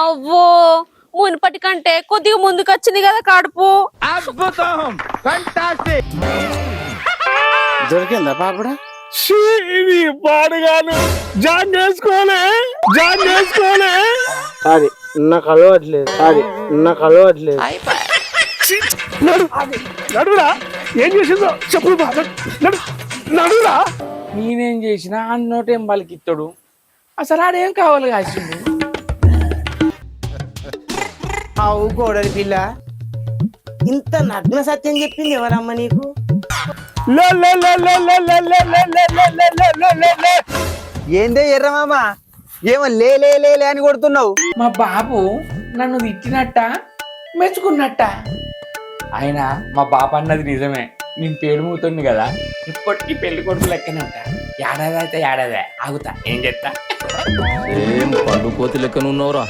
అవ్వో మునుపటి కంటే కొద్దిగా ముందుకు వచ్చింది కదా కడుపు. అద్భుతం, ఫంటాస్టిక్. దొరికిందా పాపడా? ఇది పాడుగాను జాన్ చేసుకోలే. అది నాకు అలవాట్లేదు. నడురా, ఏం చేసిందో చెప్పు బాబు. నడురా. నేనేం చేసినా అన్నోటేం పలికిత్తాడు. అసలు ఆడేం కావాలి కాసిండు. అవు కోడలి పిల్ల, ఇంత నగ్న సత్యం చెప్పింది ఎవరమ్మ నీకు? ఏందే ఎర్రమామ, ఏమో లే లే లే లే అని కొడుతున్నావు? మా బాబు నన్ను తిట్టినట్ట మెచ్చుకున్నట్ట. అయినా మా బాబు అన్నది నిజమే. నేను పేరు మూతుంది కదా, ఇప్పటికీ పెళ్లి కొడుకు లెక్కనే ఉంటా. ఏడాది అయితే ఏడాదే ఆగుతా. ఏం చెప్తా? ఏం పండు కోతి లెక్కనున్నావురా.